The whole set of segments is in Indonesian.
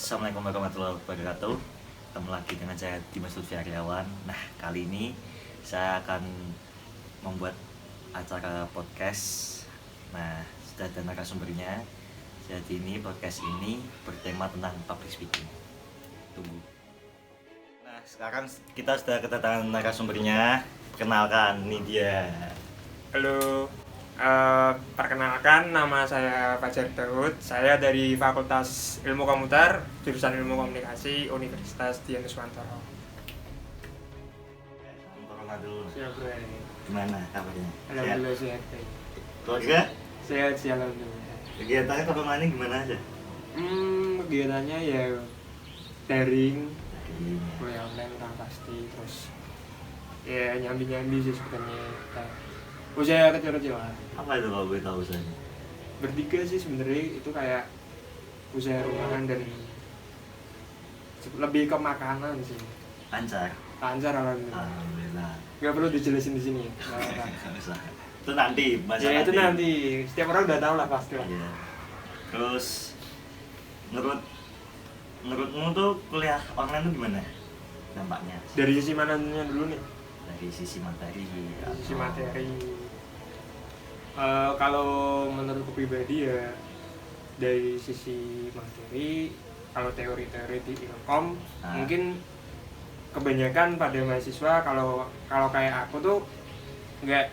Assalamualaikum warahmatullahi wabarakatuh. Ketemu lagi dengan saya Dimas Lutfi Aryawan. Nah, kali ini saya akan membuat acara podcast. Nah, sudah ada narasumbernya. Jadi ini podcast ini bertema tentang public speaking. Tunggu. Nah, sekarang kita sudah kedatangan narasumbernya. Kenalkan, ini dia. Halo, perkenalkan nama saya Fajar Daud. Saya dari Fakultas Ilmu Komputer, jurusan Ilmu Komunikasi, Universitas Dianuswantoro. Corona dulu. Siap, Bro. Gimana kabarnya? Alhamdulillah sehat. Keluarga? Sehat sih, alhamdulillah. Kegiatannya corona ini gimana aja? Kegiatannya ya daring, kuliah online udah pasti, terus ya nyambi-nyambi sih sebenarnya. Usaha kecil-kecilan. Apa itu kalau boleh tahu saya? Bertiga sih sebenarnya itu kayak usaha rumahan dan lebih ke makanan sih. Lancar. Lancar alhamdulillah. Alhamdulillah. Nggak perlu dijelasin di sini. Nggak usah. Itu nanti bahasa Ya itu nanti. Setiap orang udah tahu lah pasti lah. Iya. Terus menurutmu tuh kuliah online tuh gimana dampaknya? Dari sisi mananya dulu nih? Dari sisi materi. Dari sisi materi. Kalau menurutku pribadi ya dari sisi materi, kalau teori-teori di Ilkom mungkin kebanyakan pada mahasiswa kalau kayak aku tuh nggak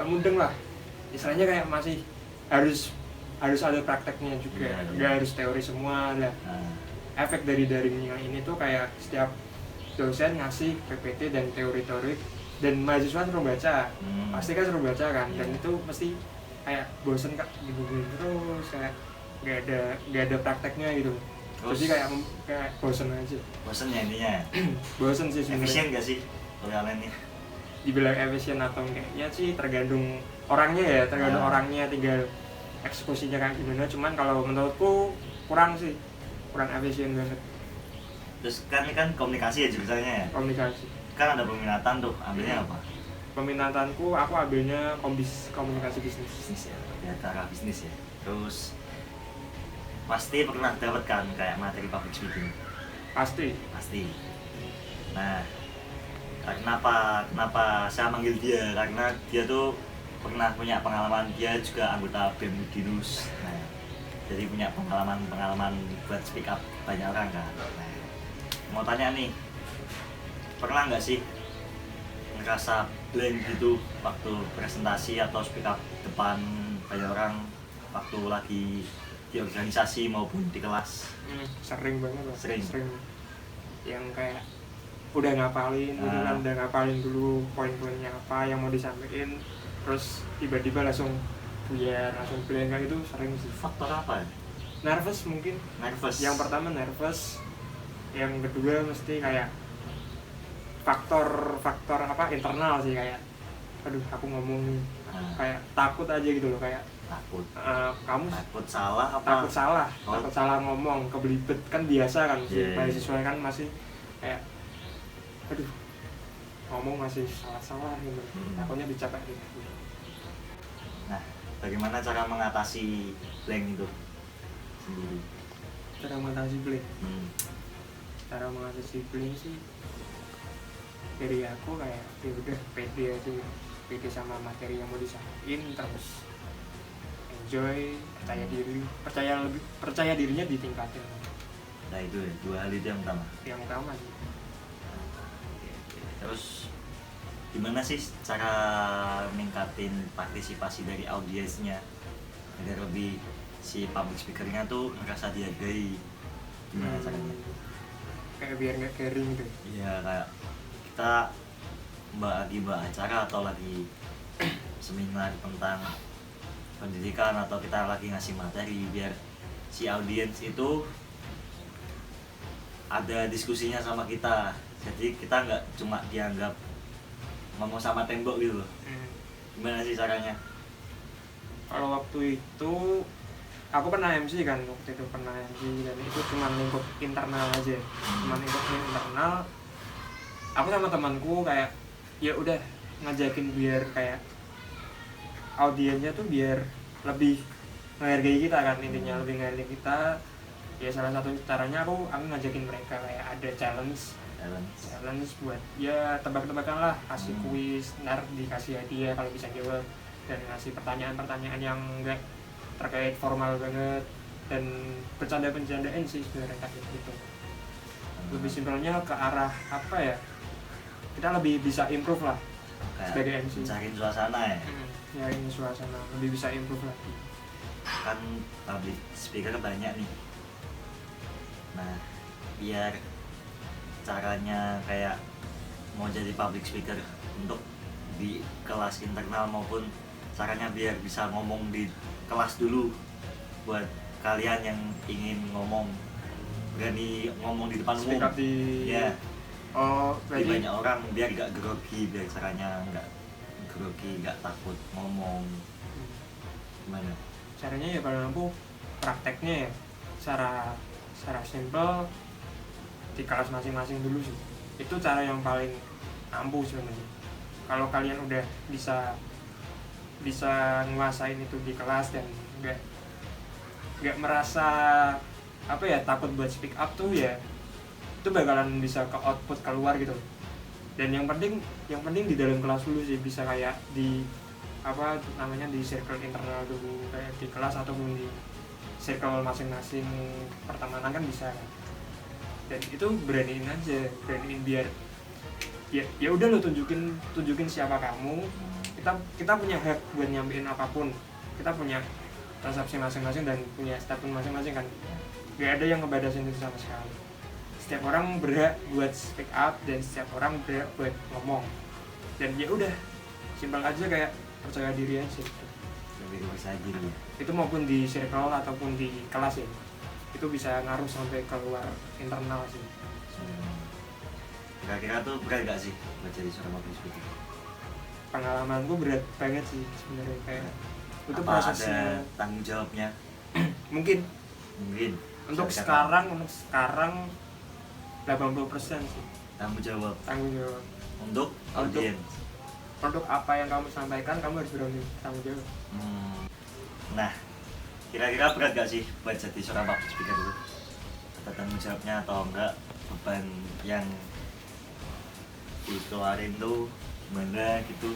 mudeng lah, istilahnya kayak masih harus ada prakteknya juga, nggak harus teori semua lah. Efek dari daringnya ini tuh kayak setiap dosen ngasih PPT dan teori-teori dan mahasiswa suruh baca, pasti kan suruh baca kan, dan itu pasti kayak bosen kak digugulin terus, kayak nggak ada prakteknya gitu. Jadi kayak bosen aja. Bosen ya intinya. Bosen sih sebenarnya. Efisien nggak sih kuliah online ini? Dibilang efisien atau enggaknya sih tergantung orangnya ya, tergantung orangnya, tinggal eksekusinya kayak gimana. Cuman kalau menurutku kurang efisien banget. Terus kan ini kan komunikasi ya jurusannya ya? Komunikasi. Kan ada peminatan tuh, ambilnya apa? Peminatanku aku ambilnya komunikasi bisnis ya. Ya, cara bisnis ya. Terus pasti pernah dapat kan kayak materi public speaking? Pasti. Nah, kenapa saya manggil dia? Karena dia tuh pernah punya pengalaman, dia juga anggota BEM Udinus. Nah, jadi punya pengalaman buat speak up banyak orang kan. Nah, mau tanya nih, pernah nggak sih ngerasa blank gitu waktu presentasi atau speak up depan banyak orang waktu lagi di organisasi maupun di kelas? Sering banget lah. Sering. Yang kayak udah ngapalin dulu poin-poinnya apa yang mau disampaikan, terus tiba-tiba langsung blank kayak itu sering sih. Faktor apa? Nervous mungkin. Yang pertama nervous, yang kedua mesti kayak faktor apa internal sih, kayak aduh aku ngomong kayak takut aja gitu loh, kayak kamu takut salah takut salah ngomong, kebelibet kan biasa kan sih. Mahasiswa kan masih kayak aduh ngomong masih salah gitu, takutnya dicapai gitu. Nah, bagaimana cara mengatasi blank itu sendiri? Cara mengatasi blank sih dari aku kayak ya udah pede sama materi yang mau disampaikan, terus enjoy, percaya dirinya ditingkatin. Nah itu ya, dua hal itu yang utama Sih. Terus gimana sih cara meningkatin partisipasi dari audiensnya agar lebih si public speakernya tuh merasa dihargai? Gimana caranya? Kayak biar nggak garing gitu. Iya, kayak kita lagi acara atau lagi seminar tentang pendidikan atau kita lagi ngasih materi, biar si audiens itu ada diskusinya sama kita, jadi kita nggak cuma dianggap ngomong sama tembok gitu. Gimana sih caranya? Kalau waktu itu aku pernah MC kan, dan itu cuma lingkup internal aja, aku sama temanku kayak ya udah ngajakin biar kayak audiensnya tuh biar lebih menghargai kita kan, intinya lebih menghargai kita, Ya salah satu caranya aku ngajakin mereka kayak ada challenge buat ya tebak-tebakan lah, kasih kuis, ntar dikasih hadiah kalau bisa jawab, dan ngasih pertanyaan-pertanyaan yang enggak terkait formal banget dan bercanda-bercandaan sih sebenarnya kayak gitu. Lebih simpelnya ke arah apa ya, kita lebih bisa improve lah kayak sebagai MC, cariin suasana ya. Ya ini suasana lebih bisa improve lagi. Kan public speaker banyak nih, nah biar caranya kayak mau jadi public speaker untuk di kelas internal maupun caranya biar bisa ngomong di kelas dulu, buat kalian yang ingin ngomong berani ngomong di depan Speak umum up di ya, di berarti banyak orang, biar gak grogi, biar caranya nggak grogi, nggak takut ngomong. Gimana caranya ya kalau mampu prakteknya ya secara simple di kelas masing-masing dulu sih, itu cara yang paling ampuh sebenarnya. Kalau kalian udah bisa nguasain itu di kelas dan nggak merasa apa ya takut buat speak up tuh ya, itu bakalan bisa ke output keluar gitu. Dan yang penting di dalam kelas dulu sih, bisa kayak di apa namanya di circle internal dulu kayak di kelas ataupun di circle masing-masing pertemanan kan bisa kan. Dan itu beraniin aja, beraniin biar ya udah lo tunjukin siapa kamu. Kita punya hak buat nyampein apapun, kita punya persepsi masing-masing dan punya statement masing-masing kan, gak ada yang ngebatasin itu sama sekali. Setiap orang berhak buat speak up dan setiap orang berhak buat ngomong. Dan ya udah simpel aja, kayak percaya diri aja gitu. lebih percaya diri ya? Itu maupun di circle ataupun di kelas ya, itu bisa ngaruh sampai keluar internal sih. Kira-kira tuh berat gak sih buat jadi seorang public speaker? Pengalamanku berat banget sih sebenarnya, kayak itu Apa prosesnya ada tanggung jawabnya? mungkin untuk Bisa sekarang 80% sih tanggung jawab tanggung jawab. untuk audiens. Untuk apa yang kamu sampaikan kamu harus berani tanggung jawab. Nah, kira-kira berat gak sih buat jadi seorang public speaker itu? Ada tanggung jawabnya atau enggak? Beban yang dikeluarin tuh gimana gitu?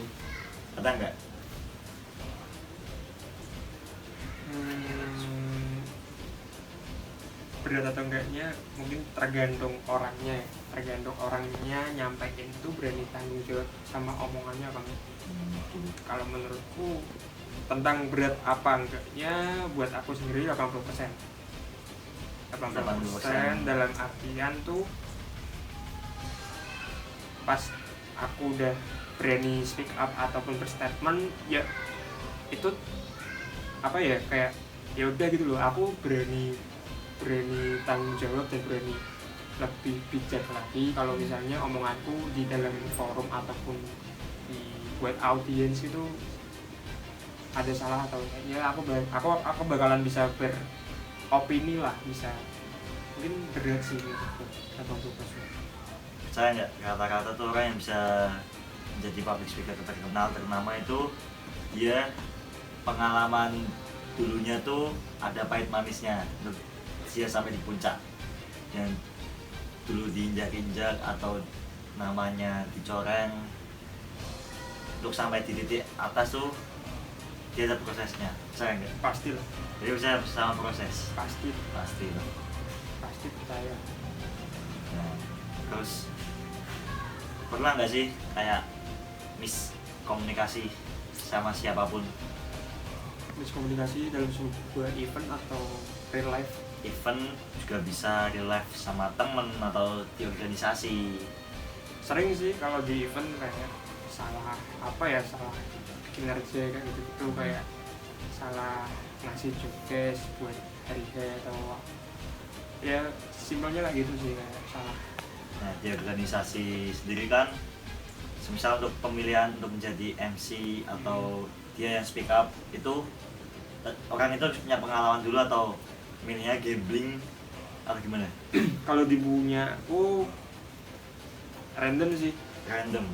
Ada enggak? Berat atau enggaknya mungkin tergantung orangnya nyampein itu berani tanggung jawab sama omongannya apa enggak. Kalau menurutku tentang berat apa enggaknya, buat aku sendiri 80%. 80% dalam artian tuh pas aku udah berani speak up ataupun berstatement, ya itu apa ya, kayak ya udah gitu loh, aku berani tanggung jawab dan berani lebih bijak lagi kalau misalnya omonganku di dalam forum ataupun di buat audiens itu ada salah atau ya aku bakalan bisa beropini lah, bisa mungkin berat sih gitu. Percaya nggak kata-kata tuh orang yang bisa menjadi public speaker ternama itu dia pengalaman dulunya tuh ada pahit manisnya, dia sampai di puncak dan dulu diinjak-injak atau namanya dicoreng untuk sampai di titik atas tuh dia ada prosesnya. Percaya nggak? Pasti lah, Jadi percaya sama proses. pasti Loh. pasti percaya. Nah, terus pernah nggak sih kayak miskomunikasi sama siapapun? Miskomunikasi dalam sebuah event atau real life? Event juga bisa real life sama temen atau di organisasi. Sering sih kalau di event kayak salah kinerja kayak gitu kayak salah ngasih showcase buat hari atau ya simpelnya kayak gitu sih, kayak salah. Nah, di organisasi sendiri kan semisal untuk pemilihan untuk menjadi MC atau dia yang speak up itu orang itu harus punya pengalaman dulu atau milihnya gambling atau gimana? Kalau di bukunya aku random sih,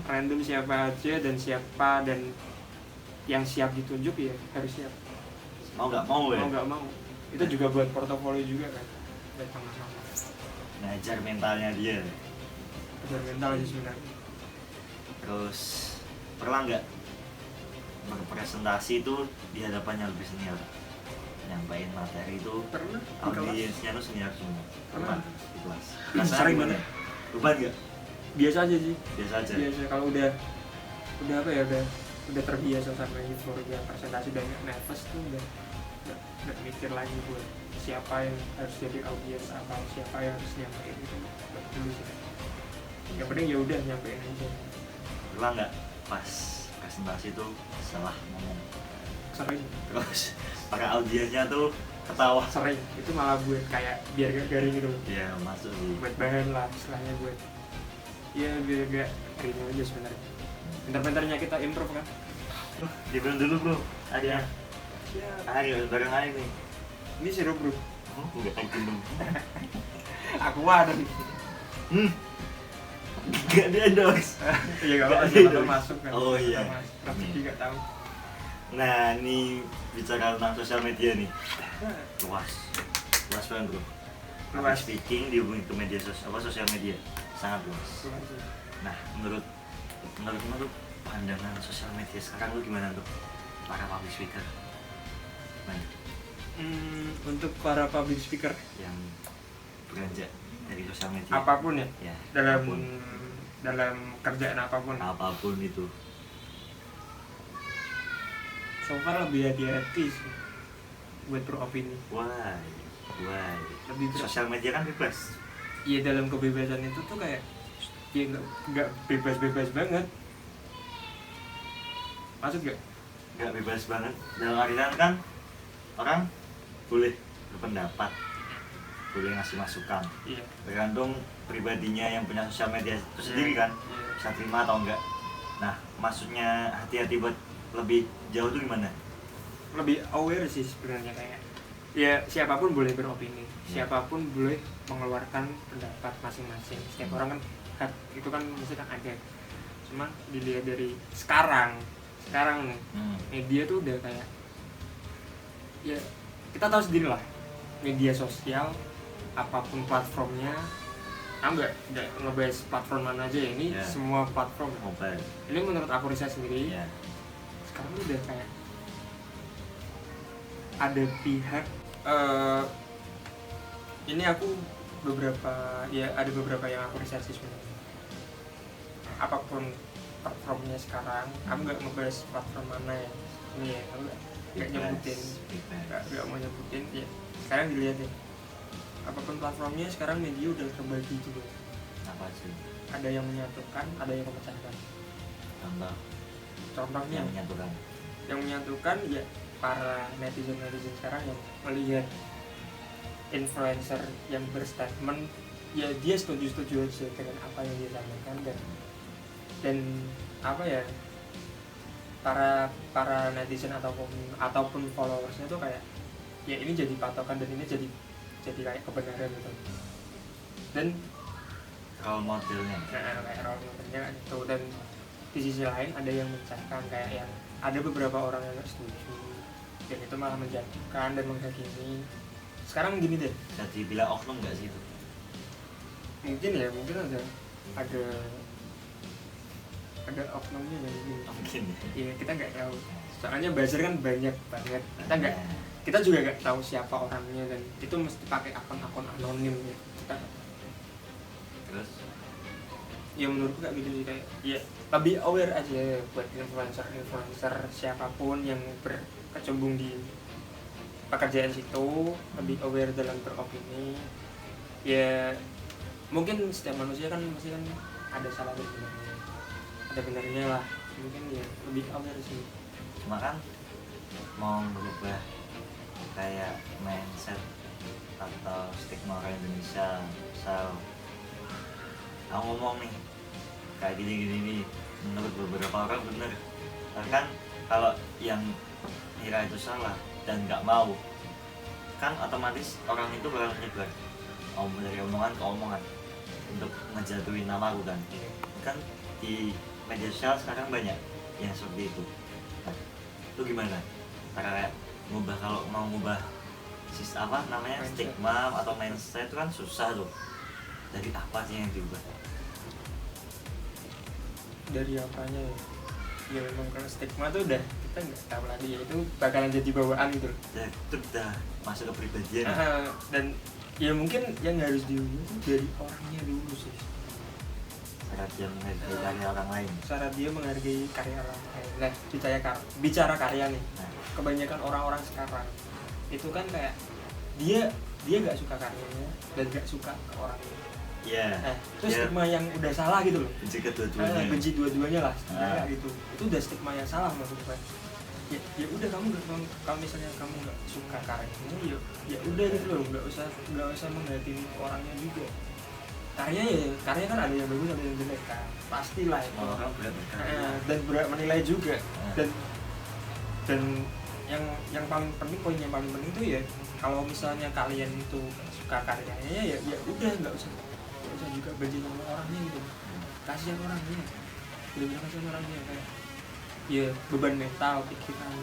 random siapa aja dan yang siap ditunjuk ya harus siap. Mau nggak mau ya? Mau nggak mau, itu juga buat portofolio juga kan. buat pengalaman. ngajar mentalnya dia. Belajar mental sih sebenarnya. Terus pernah nggak berpresentasi itu di hadapan yang lebih senior, nyampein materi itu Pernah di kelas. audiensnya tuh senior semua? Pernah. Di kelas. Sering gimana? banget. Beban nggak? Biasa aja sih. Biasa aja. Biasa kalau udah apa ya, udah terbiasa sama euforia presentasi dan nervous tuh udah mikir lagi buat siapa yang harus jadi audiens atau siapa yang harus nyampein itu nggak dulu sih. Yang penting ya udah nyampein aja. Pernah nggak pas presentasi itu salah ngomong, Sering terus para audiensnya tuh ketawa? sering itu malah buat kayak biar gak garing gitu, Ya masuk sih. buat bahan lah istilahnya, buat ya biar gak garing aja sebenarnya. Bentar-bentarnya kita improve kan. Gimana dulu bro? Ada. Ya, Ayo bareng aja nih. ini sirup bro. Enggak tahu minum. Aku ada nih. Enggak di endorse. Ya gak apa-apa, Nggak siapa ada. tahu masuk kan. Oh, iya. Tapi gak tahu. Nah, ini bicara tentang sosial media nih. Luas banget bro. Luas. Speaking dihubungi ke media sosial media sangat luas. Nah, menurutmu tuh pandangan sosial media sekarang tuh gimana tuh para public speaker? Gimana? Untuk para public speaker Yang beranjak dari sosial media. apapun ya, Ya, dalam apapun. dalam kerjaan apapun Itu. so far lebih hati-hati sih buat beropini. Why? Lebih Sosial media kan bebas. Iya, dalam kebebasan itu tuh kayak ya nggak bebas-bebas banget. Maksud gak? Nggak bebas banget. Dalam artian kan orang boleh berpendapat, boleh ngasih masukan. Iya. Tergantung pribadinya yang punya sosial media itu sendiri kan, Iya. bisa terima atau enggak. Nah, maksudnya hati-hati buat lebih jauh tuh gimana? Lebih aware sih sebenarnya, kayak ya siapapun boleh beropini, Ya. siapapun boleh mengeluarkan pendapat masing-masing. Setiap orang kan hak itu kan mesti kan ada. Cuma dilihat dari sekarang nih, media tuh udah kayak ya kita tahu sendiri lah, media sosial apapun platformnya. Nggak ngebahas platform mana aja ya, ini Ya. semua platform. Mobile. Ini menurut aku riset sendiri, Ya. sekarang udah kayak ada pihak ini aku ada beberapa yang aku riset sih sebenarnya. Apapun platformnya sekarang, aku nggak ngebahas platform mana ya ini ya, aku nggak nyebutin, nggak mau nyebutin ya. Sekarang dilihat ya, apapun platformnya sekarang media udah terbagi juga. Apa sih? Ada yang menyatukan, ada yang memecahkan. Contoh Contohnya yang menyatukan. yang menyatukan ya para netizen sekarang yang melihat influencer yang berstatement ya dia setuju aja dengan apa yang dia sampaikan, dan apa ya, para netizen ataupun followersnya tuh kayak ya ini jadi patokan dan ini jadi kayak kebenaran gitu. Dan Role modelnya. kayak role modelnya kan itu. Dan di sisi lain ada yang mencari kayak yang ada beberapa orang yang nggak setuju dan itu malah menjatuhkan dan menghakimi. Sekarang gini deh, Bisa dibilang oknum nggak sih itu? mungkin ada oknumnya yang gini. Mungkin. Iya, kita nggak tahu. Soalnya buzzer kan banyak banget. Kita juga nggak tahu siapa orangnya, dan itu mesti pakai akun-akun anonim ya. Kita, Terus ya menurutku kayak gitu sih, kayak ya lebih aware aja buat influencer siapapun yang berkecimpung di pekerjaan situ, lebih aware dalam beropini. Ya mungkin setiap manusia kan pasti kan ada salah dan benarnya, ada benarnya lah. Mungkin ya lebih aware sih. cuma kan mau merubah kayak mindset atau stigma orang Indonesia. Misal aku ngomong nih kayak gini nih, menurut beberapa orang bener, kan kalau yang kira itu salah dan nggak mau, kan otomatis orang itu bakal menyebar dari omongan ke omongan untuk ngejatuhin nama aku kan di media sosial sekarang banyak yang seperti itu. Nah, itu gimana cara kayak kalau mau ngubah apa namanya, Mindset. stigma atau mindset itu kan susah tuh. Dari apa sih yang diubah? Dari apanya ya? Ya memang kalau stigma tuh udah kita nggak tahu lagi ya, itu bakalan jadi bawaan gitu loh. Ya, itu udah masuk ke pribadian. Dan ya mungkin yang harus diubah tuh dari orangnya dulu sih, Cara dia menghargai karya orang lain. cara dia menghargai karya orang lain. Nah, bicara karya nih, Nah, kebanyakan orang-orang sekarang itu kan kayak dia nggak suka karyanya dan nggak suka ke orangnya. iya. Nah, itu Dia stigma yang udah salah gitu loh. benci kedua-duanya. Benci dua-duanya lah, Ah. kayak gitu. Itu udah stigma yang salah menurut gue. Ya udah, kalau misalnya kamu nggak suka karyanya, ya udah gitu loh, nggak usah menghargai orangnya juga. Karya kan ada yang bagus, ada yang jelek kan, pastilah itu. Orang berat berkarya. Dan berhak menilai juga. Ah. Dan yang paling penting, poin yang paling penting tuh ya, kalau misalnya kalian itu suka karyanya, ya udah, nggak usah juga benci sama orangnya gitu. Kasihan orangnya, bener-bener kasihan orangnya, kayak ya beban mental, pikiran,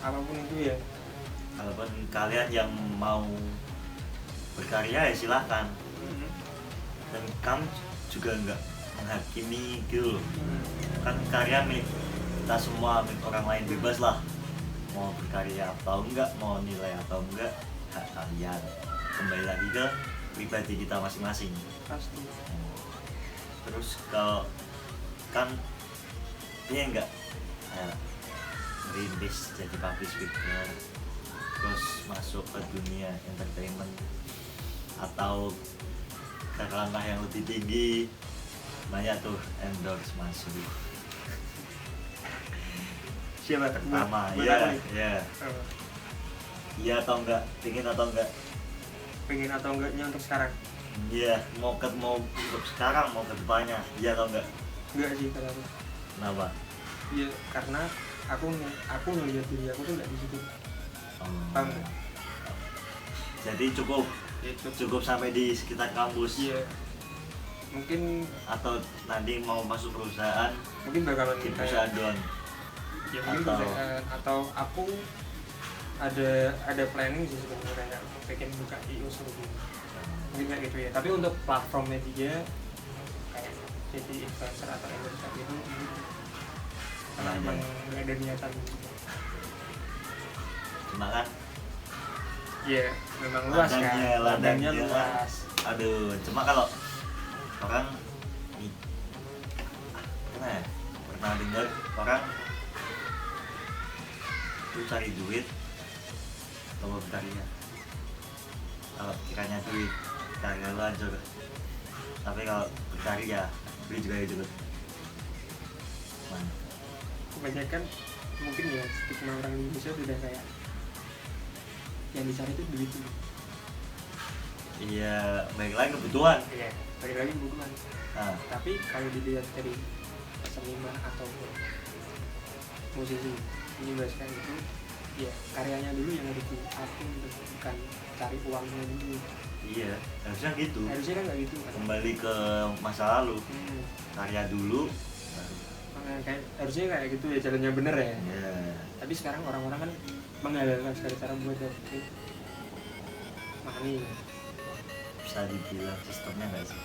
apapun itu ya. Kalaupun kalian yang mau berkarya ya silahkan. Dan kamu juga nggak menghakimi gitu loh. Kan karya milik kita semua, milik orang lain, bebas lah mau berkarya atau enggak, mau nilai atau enggak, hak kalian. Kembali lagi ke pribadi kita masing-masing. Pasti. Terus kalau kan dia enggak merintis jadi public speaker, terus masuk ke dunia entertainment atau ke langkah yang lebih tinggi, banyak tuh endorse masuk. Siapa? Pertama, Buat iya, aku nih. iya, Oh, iya atau enggak, pingin atau enggak, pengen atau enggaknya untuk sekarang? iya, mau untuk sekarang, mau ke depannya, iya atau enggak, Enggak sih kalau aku. kenapa? Ya karena aku ngelihat diri aku tuh nggak di situ. Paham nggak? Jadi cukup Itu cukup sampai di sekitar kampus. iya, mungkin Atau nanti mau masuk perusahaan bakalan di kayak, perusahaan doang. ya mungkin atau- perusahaan, atau aku ada planning sih sebenarnya, kayak aku pengen buka IO sendiri, mungkin kayak gitu ya. Tapi untuk platformnya dia kayak jadi influencer atau endorser gitu, karena Nah, emang nggak ada niatan. Cuma kan Ya memang luas kan, ladangnya luas. Aduh, cuma kalau orang gimana ya? Pernah dengar orang itu cari duit atau berkarya. Kalau kiranya duit, karya lu hancur. Tapi kalau berkarya, duit juga hidup. Kebanyakan mungkin ya stigma orang Indonesia udah kayak yang dicari itu duit tuh. Iya, baik lagi kebutuhan. Iya, balik lagi kebutuhan. Nah, Tapi kalau dilihat dari seniman atau musisi ini bahaskan itu, ya karyanya dulu yang harus diakui, bukan cari uangnya dulu. iya, harusnya gitu. Harusnya kan nggak gitu kan. Kembali ke masa lalu, karya dulu. Kayak harusnya kayak gitu ya, jalannya bener ya. Iya. Tapi sekarang orang-orang kan menghalalkan segala cara buat dapetin money. Bisa dibilang sistemnya nggak sih?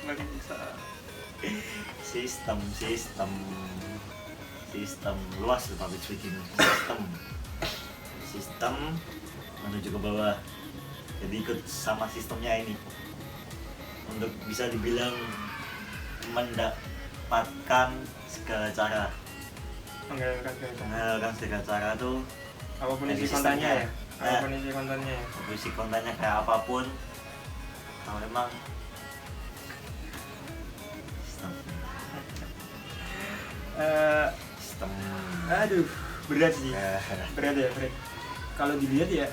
Nggak bisa. Sistem luas loh public speaking. Sistem menuju ke bawah. Jadi ikut sama sistemnya ini untuk bisa dibilang mendapatkan segala cara. Menghalalkan segala cara tuh Apapun dari isi kontennya ya. sistemnya. Apapun isi kontennya ya. Isi kontennya kayak apapun, kalau memang sistem Aduh, berat sih. Berat ya, berat. Kalau dilihat ya,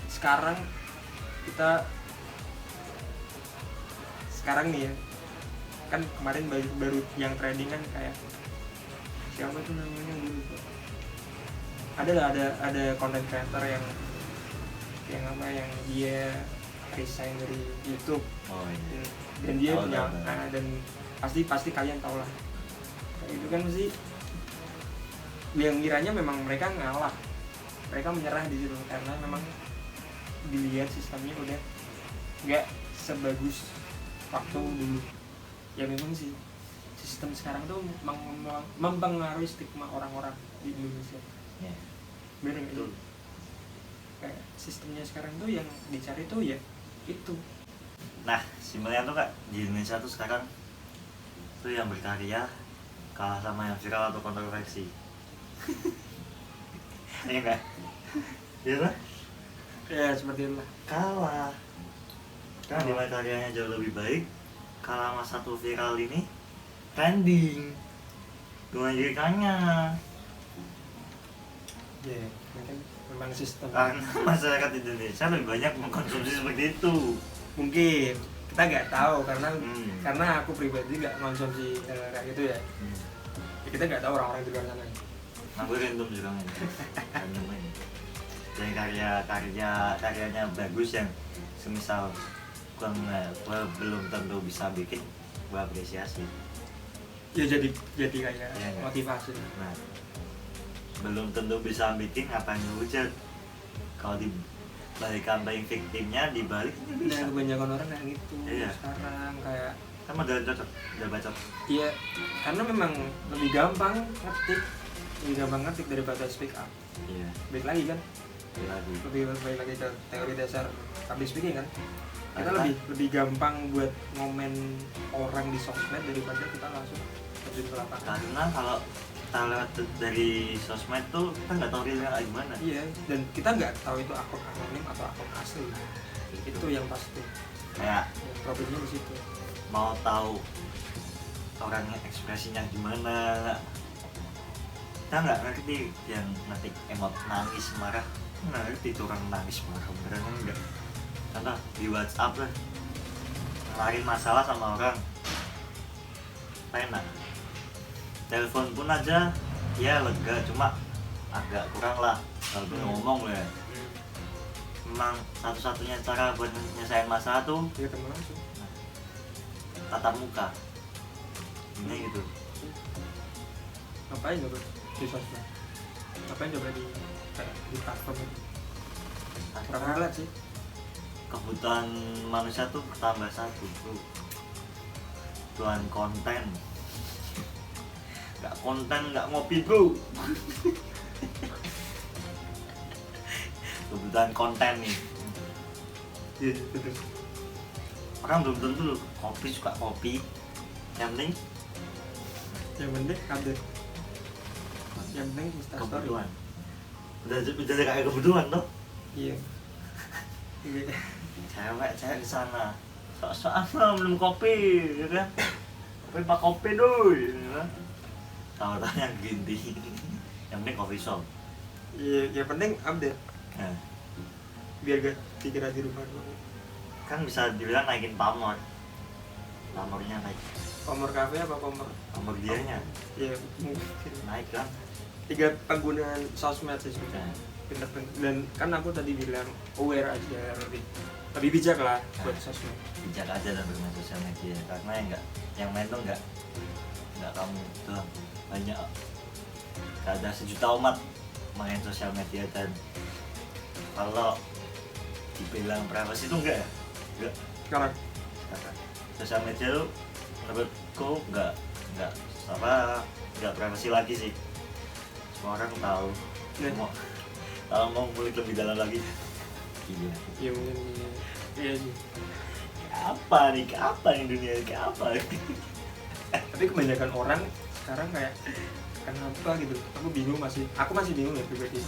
sekarang nih ya, kan kemarin baru yang trending kan kayak siapa tuh namanya dulu, ada content creator yang dia resign dari YouTube. oh iya. Dan dia Tahu, punya tahu. dan pasti kalian tahu lah, kayak itu kan mesti yang ngiranya memang mereka ngalah mereka menyerah di situ karena memang dilihat sistemnya udah nggak sebagus waktu dulu. Ya memang sih sistem sekarang tuh mempengaruhi stigma orang-orang di Indonesia. Ya, Bener nggak betul. sih? Kayak sistemnya sekarang tuh yang dicari tuh ya itu. Nah, simpelnya tuh Kak, di Indonesia tuh sekarang tuh yang berkarya kalah sama yang viral atau kontroversi. Iya nggak? Iya kan? Ya seperti itulah. Kalah. Kan di mana karyanya jauh lebih baik, kalah sama satu viral ini trending. Dengan jadikannya Ya mungkin memang sistem. karena masyarakat Indonesia lebih banyak mengkonsumsi seperti itu. Mungkin kita nggak tahu karena Hmm. karena aku pribadi nggak konsumsi kayak gitu ya. Ya kita nggak tahu orang-orang di luar sana. Nah, gue random juga nih. Random ini. Dan karyanya bagus yang semisal gue belum tentu bisa bikin, gue apresiasi. Ya jadi kayak Iya, nggak? motivasi. Nah, belum tentu bisa bikin, ngapain ngehujat? Kalau dibalikan playing victimnya dibalik ini bisa. Nah kebanyakan orang kayak gitu Iya. sekarang kayak Kan udah cocok, udah bacot. iya karena memang lebih gampang ngetik daripada speak up. Iya, Baik lagi kan lagi. lebih baik lagi ke teori dasar public speaking kan. Kita Karena- lebih gampang buat ngomen orang di sosmed daripada kita langsung terjun ke lapangan. Karena kalau kita lewat dari sosmed tuh kita nggak tahu realnya kayak gimana. Iya, dan kita nggak tahu itu akun anonim atau akun asli. Itu yang pasti. Kayak Ya, problemnya di situ. mau tahu orangnya ekspresinya gimana, kita nggak ngerti yang ngetik emot nangis marah, nggak ngerti tuh orang nangis marah beneran enggak. Contoh di WhatsApp lah, ngelarin masalah sama orang, enak. Telepon pun aja ya lega, cuma agak kurang lah kalau ngomong ya. Memang satu-satunya cara buat nyelesain masalah tuh Dia ketemu langsung. tatap muka. Ini gitu. Ngapain coba di sosmed? Ngapain coba di kayak di platform itu? Kurang relate sih. Kebutuhan manusia tuh bertambah satu bro. Kebutuhan konten. Gak konten gak ngopi bro. Kebutuhan konten nih. Iya betul. Orang belum tentu kopi suka kopi. Yang penting Yang penting update. Yang penting instastory. kebutuhan. Udah kayak kebutuhan tuh. Iya. Iya. Cewek di sana. Sok-sokan belum kopi, ya kan? Kopi pak kopi doi, ya kan? Tahu-tahu yang ginti. Yang penting coffee shop. Iya, yang penting update. Nah, Biar gak dikira di rumah dulu. kan bisa dibilang naikin pamor. Pamornya naik. Komor kafe apa komor? Pamor dianya Iya, mungkin. naik kan. 3 penggunaan sosmed sih sebenarnya. Nah, Pinter-pinter. Dan kan aku tadi bilang aware aja lebih bijak lah buat sosmed. bijak aja dan bermain sosial media. Karena yang main tuh nggak kamu doang. Banyak. Gak ada sejuta umat main sosial media, dan kalau dibilang privacy itu enggak ya? Enggak. Sekarang Karena sosial media tuh menurutku enggak privacy lagi sih. Semua orang tahu. Ya. Kalau mau ngulik lebih dalam lagi, gila. ya mungkin iya sih. Apa nih dunia ini? Kayak apa? Tapi kebanyakan orang sekarang kayak kenapa gitu? Aku masih bingung ya pribadi.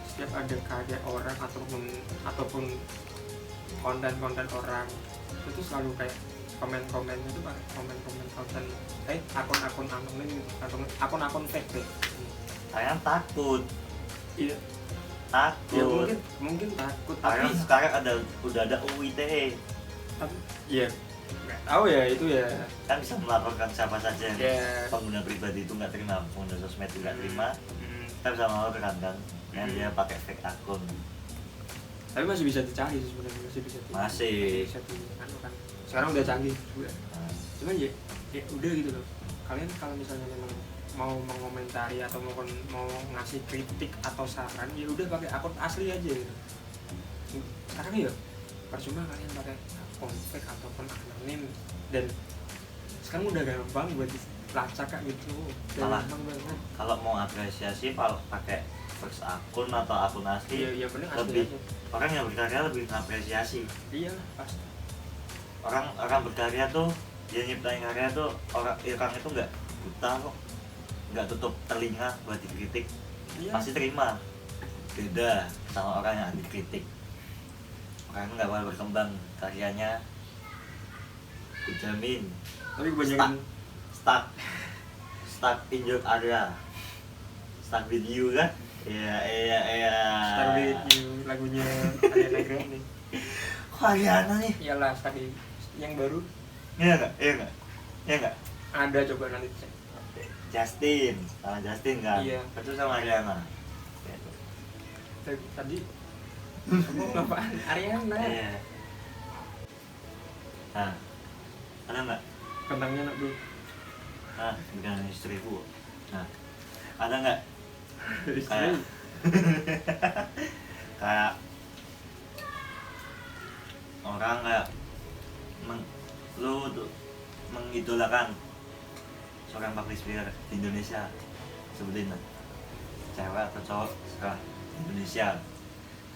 Setiap ada karya orang ataupun konten orang itu selalu kayak komen-komennya itu pakai komen-komen konten akun-akun anonim gitu, akun-akun fake deh. Saya takut. Iya. Ya Takut. mungkin takut Karena tapi sekarang udah ada UU ITE. ya nggak tahu ya itu ya. Kan bisa melaporkan siapa saja yang Ya. pengguna pribadi itu nggak terima, pengguna sosmed itu nggak terima, kita bisa melaporkan kan, yang dia pakai fake akun. Tapi masih bisa dicari sih sebenarnya Masih. bisa kan sekarang udah canggih juga. Nah, Cuman ya udah gitu loh. Kalian kalau misalnya memang mau mengomentari atau mau ngasih kritik atau saran, ya udah pakai akun asli aja gitu. Sekarang ya percuma kalian pakai akun fake ataupun anonim, dan sekarang udah gampang buat dilacak kayak gitu. Malah Gampang banget. kalau mau apresiasi kalau pakai first akun atau akun asli, Iya bener asli lebih aja. orang yang berkarya lebih mengapresiasi. Iya pasti. Orang berkarya tuh, dia nyiptain karya tuh, orang itu nggak buta kok, nggak tutup telinga buat dikritik, Iya. pasti terima. Beda sama orang yang anti kritik, orang itu nggak bakal berkembang karyanya, kujamin. Tapi kebanyakan Stuck in your area, stuck with you kan? Iya. Star With You lagunya Ariana Grande. Kok Ariana nih? Iyalah tadi yang baru Iya nggak? ada, coba nanti cek. Justin, sama Justin kan? Iya. Itu sama Ariana. Tadi kamu apaan? Ariana. Iya. Nah, ada nggak? Kentangnya nak dulu. Nah, bukan istriku. Nah, ada nggak? Istri. Kayak orang kayak lu tuh mengidolakan seorang public speaker di Indonesia, sebutin lah, cewek atau cowok sekarang Indonesia,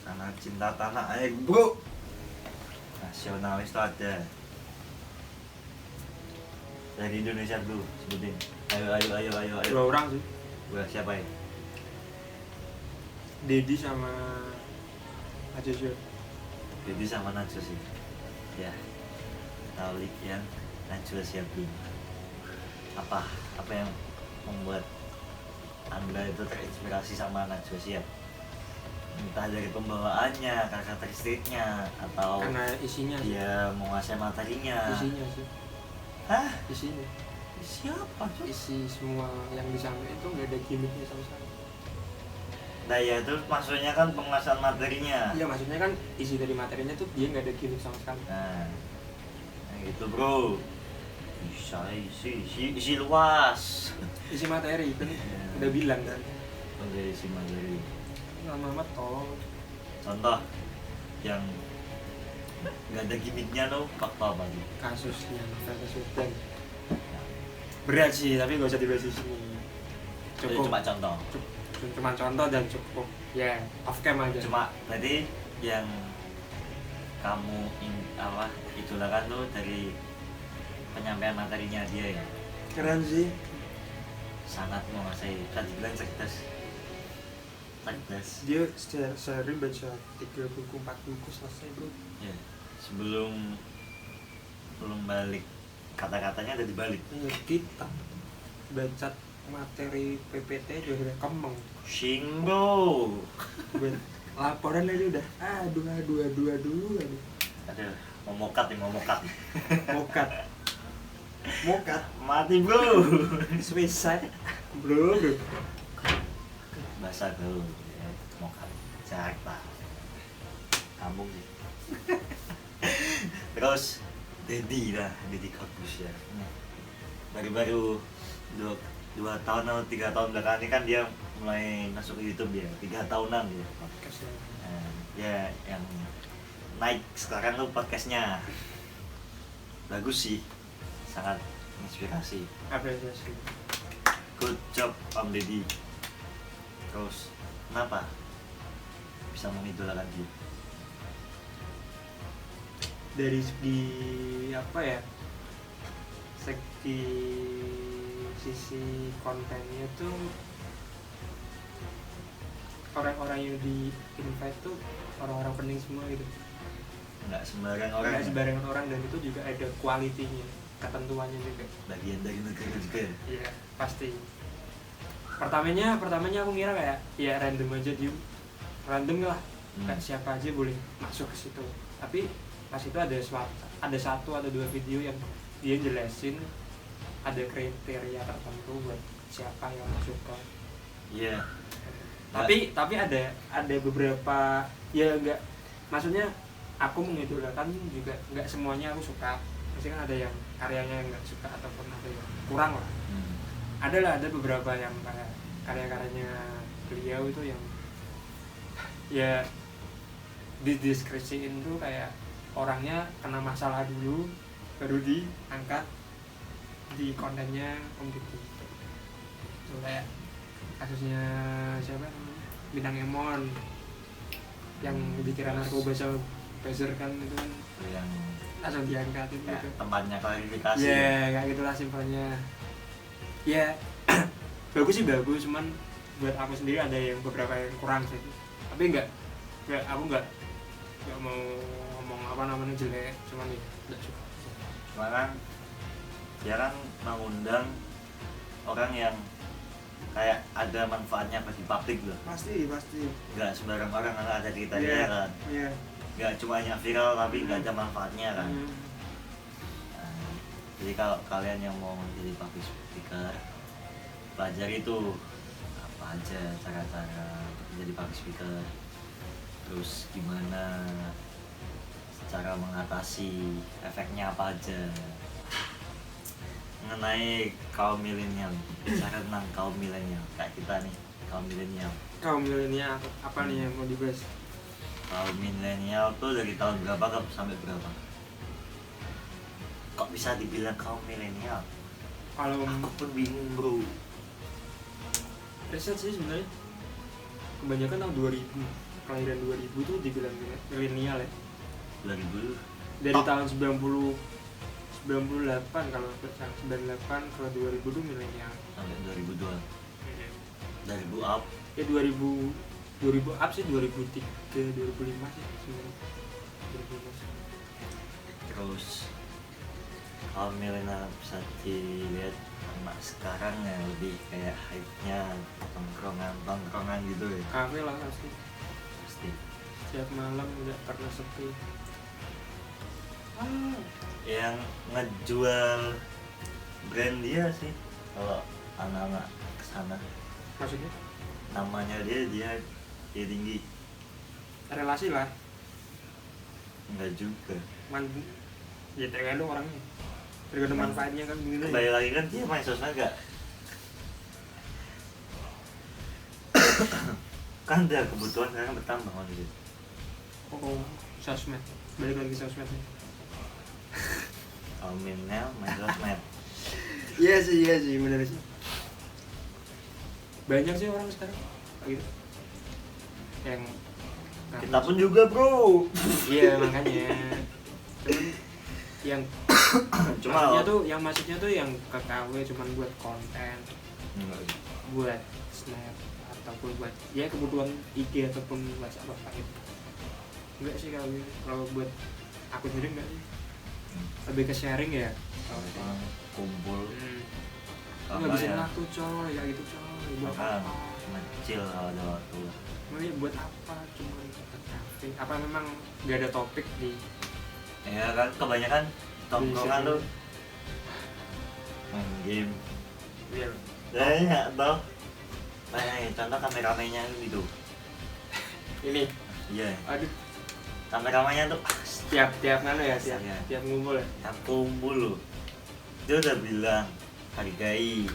karena cinta tanah air bro, nasionalis tuh ada dari Indonesia dulu, sebutin. Ayo. Dua orang sih, Buat siapa ya? Dedi sama Aja Jor. Jadi sama Najwa sih. Ya. Taulik yang Najwa siapin. Apa yang membuat Anda itu terinspirasi sama Najwa Shihab? Entah dari pembawaannya, karakteristiknya, atau Karena isinya sih. dia menguasai materinya. Isinya sih. Hah? Isinya. Siapa tuh? Isi semua yang disampaikan itu nggak ada gimmicknya sama sekali. Nah ya itu maksudnya kan penguasaan materinya. Iya, maksudnya kan isi dari materinya tuh dia nggak ada gimmick sama sekali. Nah gitu bro. Bisa isi luas. Isi materi kan Iya. udah bilang kan. Oke, isi materi. Lama-lama tolong. Contoh yang nggak ada gimmicknya tuh fakta apa sih? Kasusnya Novel Baswedan. Berat sih, tapi gak usah dibahas di sini. Itu Cukup. cuma contoh. Cuma contoh dan cukup. Ya, off cam aja. Cuma tadi yang kamu idolakan tuh dari penyampaian materinya dia ya. Keren sih. Sangat menguasai. Tadi bilang cerdas. Dia sehari baca 3 buku 4 buku selesai bro. Ya. Sebelum balik kata-katanya ada dibalik. Kita baca materi PPT juga udah kemeng. Pusing bro. Laporan aja udah aduh. Aduh, mau mokat. Mokat Mati bro. suicide bro. Bahasa gaul ya, mokat Jakarta. Kampung sih. Terus Dedi Corbuzier ya. Baru-baru 2 tahun atau 3 tahun belakangan ini kan dia mulai masuk ke YouTube ya, 3 tahunan dia. Nah, ya yang naik sekarang tuh podcastnya bagus sih, sangat inspirasi. Apresiasi. Good job Om Deddy. Terus kenapa bisa mengidolakan dia? Dari segi apa ya, segi sisi kontennya tuh orang-orang yang di invite tuh orang-orang penting semua gitu. Nggak sembarang orang. Nggak sembarangan orang, dan itu juga ada quality-nya, ketentuannya juga. Bagian dari negara juga ya? Iya pasti. Pertamanya aku ngira kayak ya random aja, dia random lah, kayak siapa aja boleh masuk ke situ. Tapi pas itu ada 1 atau 2 video yang dia jelasin ada kriteria tertentu buat siapa yang masuk ke. Iya. Tapi ada beberapa ya enggak, maksudnya aku mengidolakan juga enggak semuanya aku suka. Pasti kan ada yang karyanya yang enggak suka ataupun ada yang kurang lah. ada beberapa yang kayak karya-karyanya beliau itu yang ya dideskripsiin tuh kayak orangnya kena masalah dulu baru diangkat di kontennya gitu. Tuh kayak kasusnya siapa namanya? Bintang Emon yang dikira narkoba sama buzzer kan itu kan yang langsung diangkat itu ya, gitu. tempatnya klarifikasi. Ya kayak gitulah simpelnya. Ya bagus sih bagus, cuman buat aku sendiri ada yang beberapa yang kurang sih. Tapi aku nggak mau ngomong apa namanya jelek, cuman ya nggak suka. Cuma kan dia kan mengundang orang yang kayak ada manfaatnya bagi publik loh. Pasti Nggak sembarang orang kan ada ceritanya Iya. kan. Iya. Nggak cuma hanya viral tapi nggak ada manfaatnya kan. Nah, jadi kalau kalian yang mau jadi public speaker, pelajari itu apa aja cara-cara jadi public speaker, terus gimana cara mengatasi efeknya apa aja. Mengenai kaum milenial, bicara tentang kaum milenial kayak kita nih, kaum milenial. Kaum milenial apa nih yang mau dibahas? Kaum milenial tuh dari tahun berapa ke sampai berapa? Kok bisa dibilang kaum milenial? Kalau Aku pun bingung bro. riset sih sebenarnya kebanyakan tahun 2000, kelahiran 2000 tuh dibilang milenial ya. 2000 Dari Top. tahun 98 kalau 98 ke 2000 tuh milenial. sampai 2002, 2000 up. Ya 2000 up sih, 2003 2005 sih sebenarnya. 2005. Terus kaum milenial bisa dilihat anak sekarang ya lebih kayak hype-nya tongkrongan gitu ya. Kafe lah pasti. Pasti Setiap malam nggak pernah sepi. yang ngejual brand dia sih kalau anak-anak kesana, Maksudnya namanya dia tinggi. relasi lah. Enggak juga, Ya tergantung orangnya. Tergantung manfaatnya kan begitu. kembali lagi kan dia main sosmed gak kan dia kebutuhan sekarang bertambah maksudnya. Oh, sosmed. Balik lagi sosmed. Kaum milenial main sosmed. Iya sih benar sih. Banyak sih orang sekarang kayak gitu. Yang Kita pun juga bro. iya makanya. Cuman yang maksudnya tuh yang ke KW cuman buat konten, buat snap ataupun buat ya kebutuhan IG ataupun WhatsApp apa gitu. Enggak sih kalau buat aku sendiri enggak sih. Lebih ke sharing ya. Kumpul Ngabisin waktu coy, ya gitu coy. Buat Makan, apa? kecil kalau ada waktu lah. Makanya buat apa? Cuma ke kafe. Apa memang nggak ada topik di Ya kan kebanyakan tongkrongan Di tuh main game. Iya. Ya nggak tahu. Kayak contoh kameramennya gitu. Ini, Iya. aduh, Kameramennya tuh tiap mana ya, Iya. tiap ngumpul ya. yang kumpul loh. Dia udah bilang hargai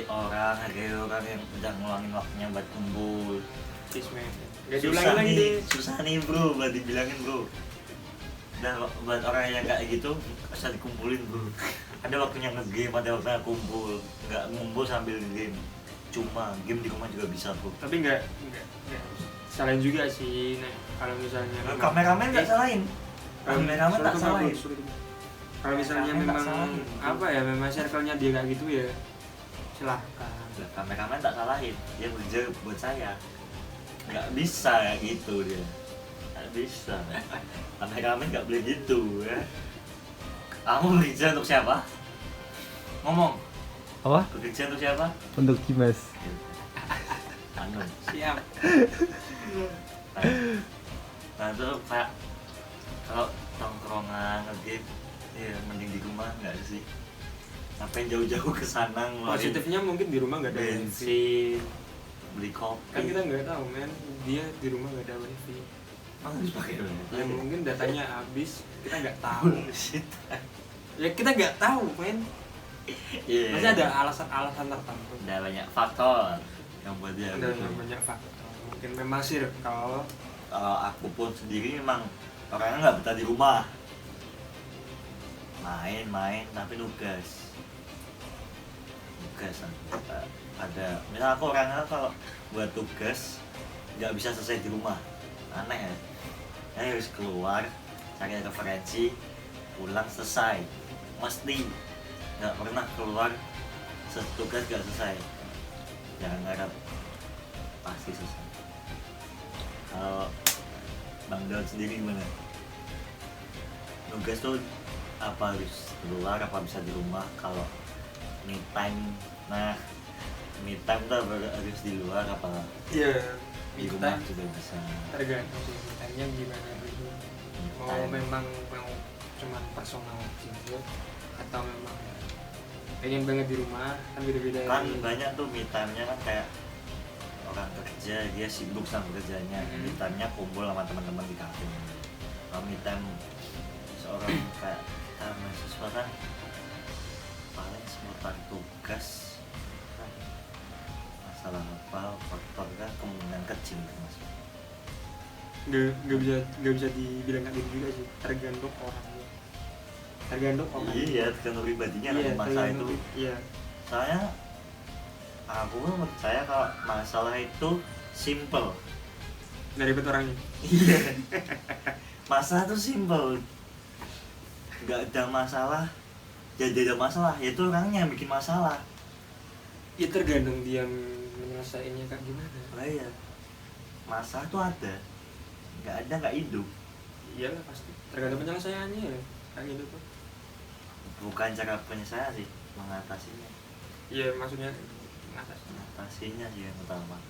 orang yang udah ngulangin waktunya buat kumpul. Kismet. Gak Susah diulangi lagi nih, deh. susah nih bro buat dibilangin bro. Dan buat orang yang kayak gitu bisa dikumpulin bro. Ada waktunya nge-game, ada waktunya kumpul. Nggak ngumpul sambil game. Cuma game di rumah juga bisa bro. Tapi nggak salahin juga sih. Nah, kalau misalnya Nah, kameramen nggak salahin. Kameramen tak suruh salahin. bagus, suruh bagus. Kalau misalnya Kameramen tak memang salahin. apa ya, memang circle-nya dia kayak gitu ya, silahkan. Lah, kameramen tak salahin. Dia bekerja buat saya. Nggak bisa ya gitu dia. Nggak bisa. Kameramen nggak boleh gitu ya. Kamu bekerja untuk siapa? Ngomong. Apa? Bekerja untuk siapa? Untuk Dimas. Anu. Siap. Nah itu kayak kalau tongkrongan nge-game ya mending di rumah nggak sih? Ngapain jauh-jauh ke sana ngeluarin Positifnya mungkin di rumah nggak ada bensin, wifi. beli kopi. Kan kita nggak tahu men, dia di rumah nggak ada wifi. harus pakai wifi. Ya mungkin datanya habis, kita nggak tahu. Bullshit. Ya kita nggak tahu men. Iya. Pasti ada alasan-alasan tertentu. Ada banyak faktor yang buat dia Ada gitu. banyak faktor. Mungkin memang sih kalau Kalau aku pun sendiri memang orangnya nggak betah di rumah, main tapi nugas ada. Misal aku orangnya kalau buat tugas nggak bisa selesai di rumah, aneh ya. Saya harus keluar cari referensi, pulang selesai, mesti nggak pernah keluar tugas nggak selesai, jangan harap pasti selesai. Kalau Bang Daud sendiri gimana? Nugas tuh apa harus keluar apa bisa di rumah? Kalau me time, nah me time tuh harus di luar apa iya di rumah juga bisa. tergantung sih tanya gimana dulu. Mau memang mau cuman personal aja atau memang pengen banget di rumah, kan beda-beda. Kan banyak tuh me time-nya kan kayak orang kerja, dia sibuk sama kerjanya, me time-nya kumpul sama teman-teman di kafe. Kalau me time seorang kayak kita mahasiswa kan paling seputar tugas kan, masalah apa faktor kan kemungkinan kecil mas. Nggak bisa dibilang nggak gitu juga sih, tergantung orangnya, tergantung orang. Iya, tergantung pribadinya lah masalah itu. Iya. Soalnya aku percaya kalau masalah itu simple. Nggak ribet orangnya. Iya. Masalah tuh simple. Nggak ada masalah. Jadi ada masalah, yaitu orangnya yang bikin masalah. Ya tergantung dia menyelesaikannya kayak gimana. Oh iya. Masalah tuh ada. Nggak ada nggak hidup. Iyalah pasti. Tergantung penyelesaiannya ya. Kayak gitu tuh. Bukan cara penyelesaian sih, mengatasinya. Iya maksudnya Mengatasinya sih yang utama.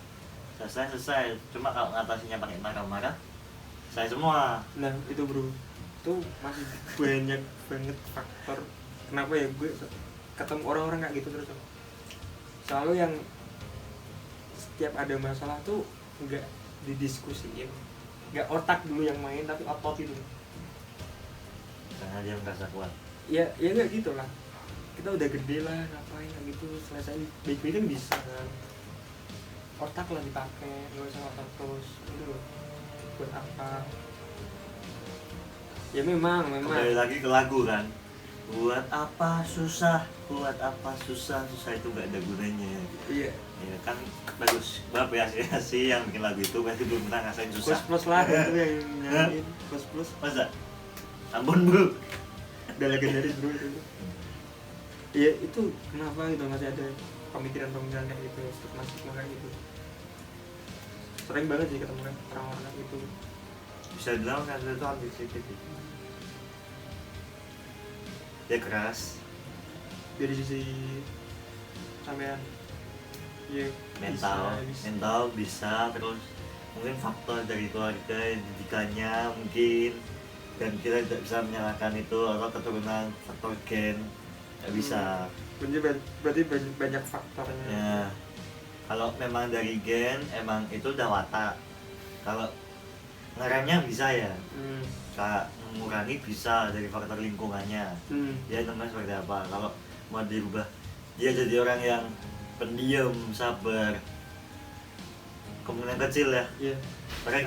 Selesai. Cuma kalau ngatasinya pakai marah-marah, saya semua. Nah itu bro, itu masih banyak banget faktor. Kenapa ya gue ketemu orang-orang kayak gitu terus. Selalu yang setiap ada masalah tuh nggak didiskusiin, nggak otak dulu yang main tapi otot itu. Karena dia merasa kuat. Ya nggak gitu lah. Kita udah gede lah, ngapain kayak gitu, selesai baik-baik kan bisa kan. Otak lah dipakai, nggak usah otak terus. Itu loh. Buat apa? Ya memang. Kembali lagi ke lagu kan. Buat apa susah itu gak ada gunanya. Iya. Ya kan bagus banget ya sih yang bikin lagu itu berarti belum pernah ngerasain susah. Plus lah itu yang nyanyiin plus. Masa? Ampun bro. Udah legendaris bro itu. Iya itu kenapa gitu masih ada pemikiran kayak gitu, stigma kayak gitu. Sering banget sih ketemu kan orang-orang kayak gitu. Bisa bilang kan itu hampir sedikit. Dia keras. Dari sisi sampean. Iya. Mental bisa terus mungkin faktor dari keluarga, didikannya mungkin, dan kita tidak bisa menyalahkan itu atau keturunan faktor gen. Nggak bisa. Berarti banyak faktornya. Ya, kalau memang dari gen emang itu udah watak. Kalau ngeremnya bisa ya, kayak mengurangi bisa dari faktor lingkungannya. Dia namanya seperti apa. Kalau mau dirubah, dia jadi orang yang pendiam, sabar, kemungkinan kecil ya. Iya.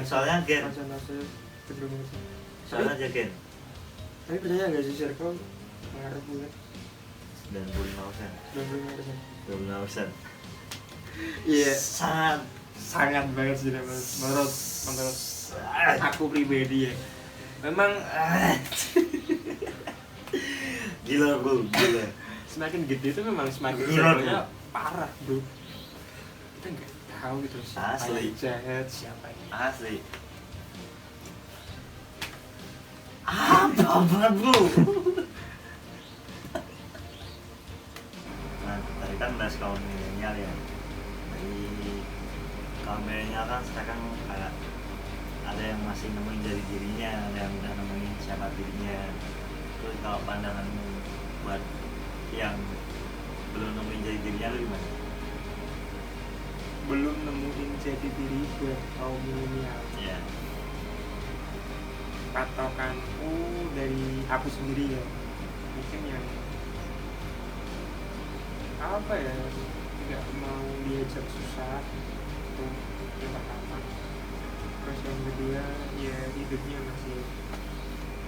Soalnya gen. Soalnya aja gen. Tapi percaya nggak sih circle mengaruh banget? 95%. 25%. Iya. Sangat banget sih menurut aku pribadi ya. Memang gila bro, gila. Semakin gede itu memang semakin Gila, circle-nya parah bro. Kita nggak tahu gitu siapa Asli. yang jahat, siapa yang Asli. Apa banget bro? Nah, tadi kan bahas kaum milenial ya. Dari kaum milenial kan sekarang kayak ada yang masih nemuin dari dirinya, ada yang udah nemuin siapa dirinya. Terus kalau pandanganmu buat yang belum nemuin jadi dirinya lu gimana? belum nemuin jati diri buat kaum milenial. Iya. Patokanku dari aku sendiri ya, mungkin yang apa ya, nggak mau diajak susah itu yang pertama. Terus yang kedua ya hidupnya masih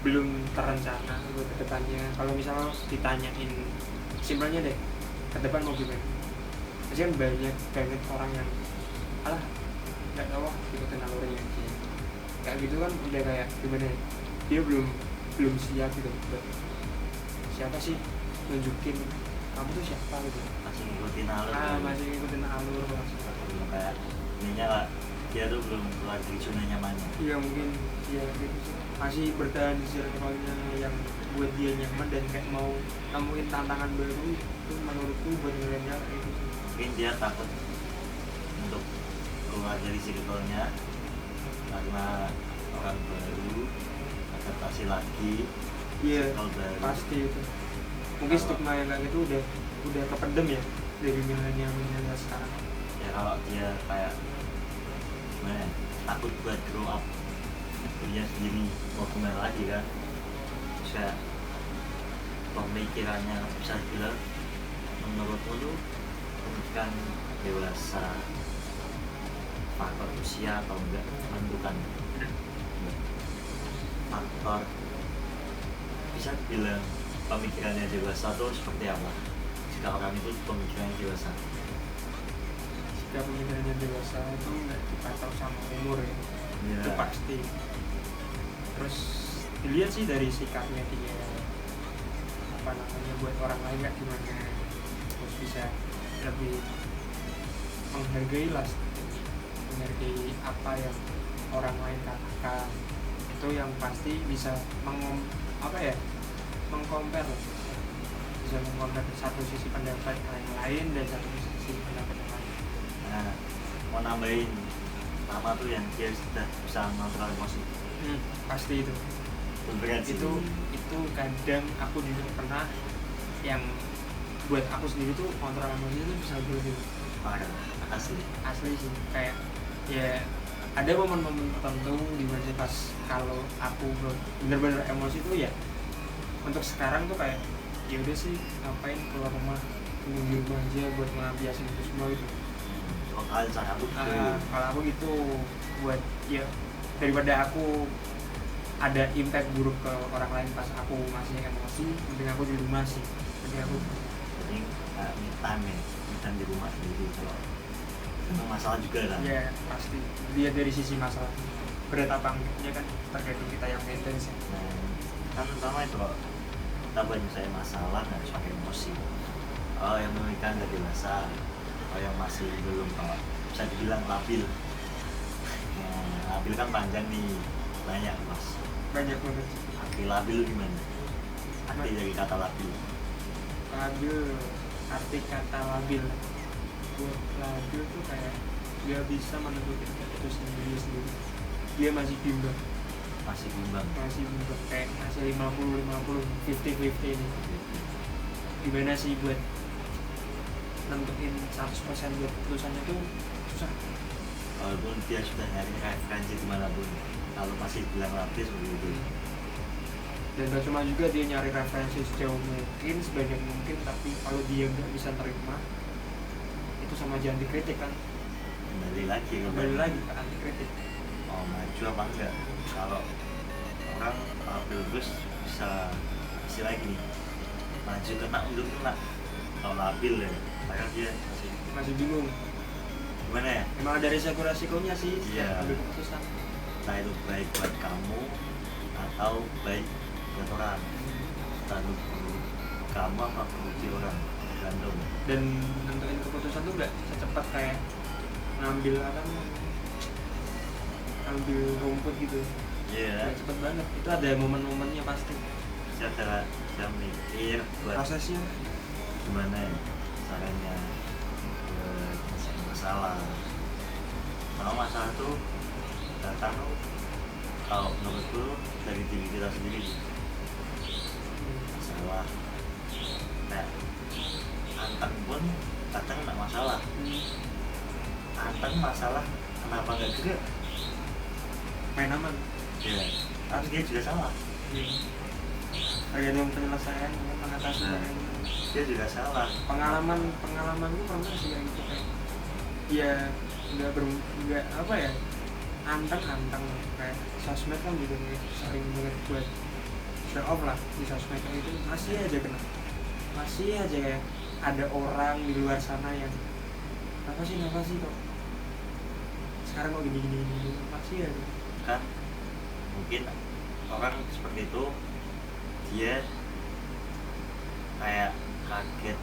belum terencana buat kedepannya. Kalau misalnya ditanyain simpelnya deh, ke depan mau gimana, pasti kan banyak banget orang yang alah nggak tahu ikutin alurnya aja kayak gitu kan, udah kayak gimana ya, dia belum siap gitu buat siapa sih nunjukin kamu tuh siapa gitu, masih ngikutin alur masih ngikutin alur belum kayak ininya lah, dia tuh belum keluar dari zona nyamannya. iya mungkin ya gitu sih, masih bertahan di circle-nya yang buat dia nyaman dan kayak mau nemuin tantangan baru. Itu menurutku buat milenial kayak gitu sih. Mungkin dia takut untuk keluar dari circle-nya karena orang baru, adaptasi lagi, Iya, circle baru. pasti itu. Mungkin stigma yang kayak gitu udah kependem ya dari milenial sekarang. Ya kalau dia kayak gimana ya, takut buat grow up dirinya sendiri, mau kembali lagi kan, bisa pemikirannya bisa bilang menurutmu tuh pemikiran dewasa faktor usia atau enggak menentukan faktor, bisa bilang pemikirannya dewasa tuh seperti apa jika orang itu pemikirannya dewasa? Jika pemikirannya dewasa itu nggak dipatok sama umur ya, Ya. itu pasti. Terus dilihat sih dari sikapnya dia, apa namanya, buat orang lain nggak gimana, terus bisa lebih menghargai lah, menghargai apa yang orang lain katakan. Itu yang pasti bisa mengcompare lah, bisa mengcompare satu sisi pendapat yang lain dan satu sisi pendapat yang lain. Nah, mau nambahin nama tuh yang dia sudah bisa mengontrol emosi. Pasti itu. Berat sih. Itu kadang aku juga pernah yang buat aku sendiri tuh kontrol emosi itu bisa lebih parah, asli. sih, kayak ya ada momen-momen tertentu di mana pas kalau aku bener-bener emosi tuh ya, untuk sekarang tuh kayak ya udah sih, ngapain keluar rumah, tunggu di rumah aja buat melampiaskan itu semua gitu. Kalau cara aku Kalau aku gitu, buat ya daripada aku ada impact buruk ke orang lain pas aku masih emosi, mending aku di rumah sih, mending aku mending me time ya, me time di rumah sendiri. Kalau itu masalah juga kan. ya pasti lihat dari sisi masalah berat apa enggaknya kan tergantung kita yang maintain sih. Nah, kan pertama itu kalau kita menyelesaikan masalah nggak harus pakai emosi. Oh, yang memikirkan nggak dewasa, oh yang masih belum, kalau bisa dibilang labil. Nah, labil kan panjang nih, banyak mas. Banyak banget. Arti labil gimana? Arti dari kata labil. Arti kata labil, buat labil tuh kayak dia bisa menentukan keputusan diri sendiri, dia masih bimbang kayak masih 50-50, 50-50 ini. Gimana sih buat nentuin 100% buat keputusannya tuh susah. Walaupun dia sudah nyari referensi dimanapun, kalau masih bilang labil seperti itu. Dan gak cuma juga dia nyari referensi sejauh mungkin, sebanyak mungkin, tapi kalau dia nggak bisa terima, itu sama aja anti kritik kan. Kembali lagi ke anti kritik. Oh, maju apa enggak? Kalau orang labil terus bisa istilah gini, maju kena undur kena. Kalau labil ya, padahal dia Masih bingung. gimana ya? Emang ada resikonya sih. Iya. Ambil keputusan. Entah itu baik buat kamu atau baik buat orang, entah itu buruk kamu apa buruk di orang, tergantung. Dan nentuin keputusan tuh nggak secepat kayak ngambil rumput gitu. Iya. Nggak cepet banget. Itu ada momen-momennya pasti. Saya mikir buat Prosesnya. gimana ya caranya buat menyelesaikan masalah. Kalau masalah tuh datang kalau menurutku dari diri kita sendiri. Masalah nah, anteng pun kadang nggak masalah. Anteng masalah kenapa nggak gerak Main aman. ya, tapi dia juga salah. tergantung penyelesaian pengatasan. Dia juga salah. Pengalaman tuh pernah sih kayak gitu kayak ya nggak apa ya, anteng kayak sosmed kan juga sering banget buat show off lah di sosmed itu, masih aja kayak ada orang di luar sana yang apa sih kok sekarang kok gini masih aja Kan mungkin orang seperti itu dia kayak kaget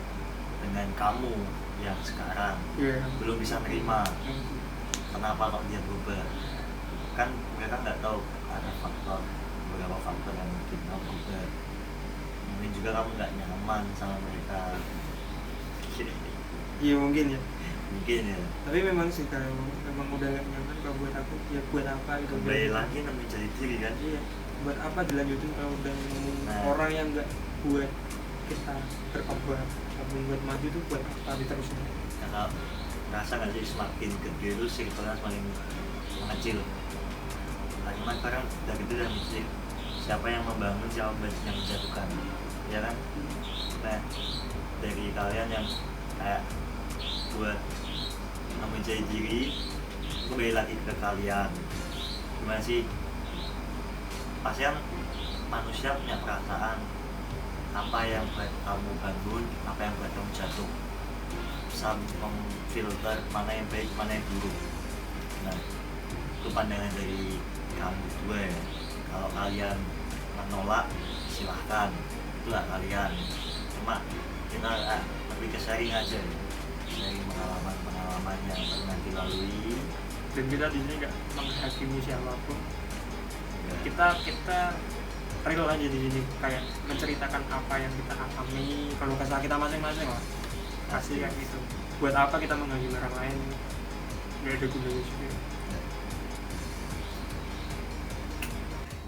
dengan kamu yang sekarang belum bisa nerima kenapa kok dia berubah. Kan mereka nggak tahu ada beberapa faktor yang bikin kamu berubah. Mungkin juga kamu nggak nyaman sama mereka. iya mungkin ya, Tapi memang sih kalau memang udah gak nyaman kalau buat aku ya buat apa gitu, kembali lagi namanya jadi diri kan. iya, buat apa dilanjutin kalau udah orang yang nggak buat kita berkembang ataupun buat maju tuh buat apa diterusin. Karena rasa nggak sih semakin gede itu circle-nya semakin mengecil. Cuma sekarang udah gede dan musik, siapa yang membangun, siapa yang menjatuhkan, ya kan? Nah, dari kalian yang kayak buat menjadi diri, kembali lagi ke kalian gimana sih? Pasti kan manusia punya perasaan, apa yang buat kamu bangun, apa yang buat kamu jatuh, bisa memfilter mana yang baik, mana yang buruk. Nah, itu pandangan dari kamu berdua ya. Kalau kalian menolak silahkan, itu hak kalian. Cuma kita lebih ke sharing aja ya, sharing pengalaman yang pernah dilalui. Dan kita di sini nggak menghakimi siapapun, kita real aja di sini, kayak menceritakan apa yang kita alami, kalau kesah kita masing-masing lah, kasih kayak gitu. Buat apa kita menghakimi orang lain, nggak ada gunanya juga.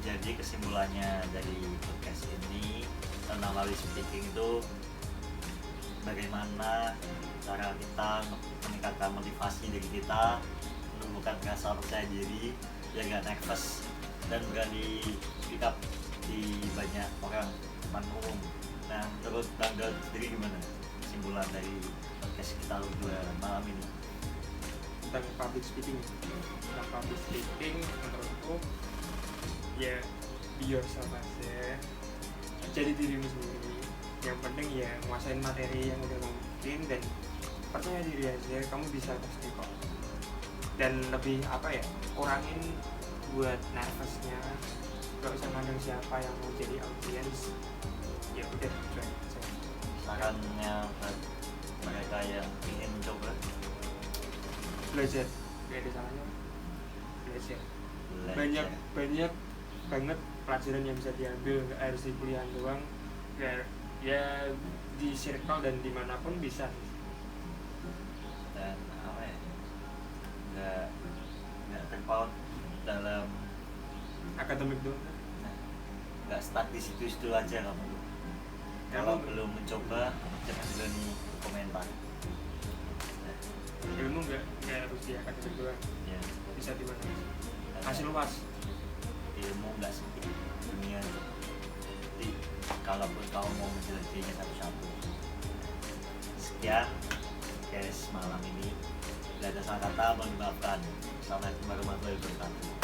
Jadi kesimpulannya dari podcast ini tentang public speaking itu bagaimana cara kita meningkatkan motivasi diri kita, menumbuhkan rasa percaya diri, jangan nervous dan berani speak up di banyak orang depan umum. Nah, menurut Bang Daud sendiri gimana kesimpulan dari podcast kita berdua malam ini? Tentang public speaking menurutku ya be yourself aja, jadi dirimu sendiri. Yang penting ya nguasain materi yang udah kamu bikin dan percaya diri aja, kamu bisa pasti kok. Dan lebih apa ya, kurangin buat nervousnya, gak usah mandang siapa yang mau jadi audiens, ya udah cuy aja. Sarannya buat mereka yang ingin mencoba Belajar, gak ada salahnya belajar. Banyak banget pelajaran yang bisa diambil, nggak harus di kuliah doang, ya di circle dan dimanapun bisa. Dan apa ya, nggak terpaut dalam Akademik doang. nggak stuck di situ aja kamu. Kalau belum mencoba jangan berani komentar. Ilmu nggak harus di akademik doang, Ya, bisa di mana, kasih luas. ilmu nggak sempit, dunia itu. Jadi kalaupun kamu mau menjelajahinya satu-satu. Sekian guys malam ini. Bila ada salah kata mohon dimaafkan. Assalamualaikum warahmatullahi wabarakatuh.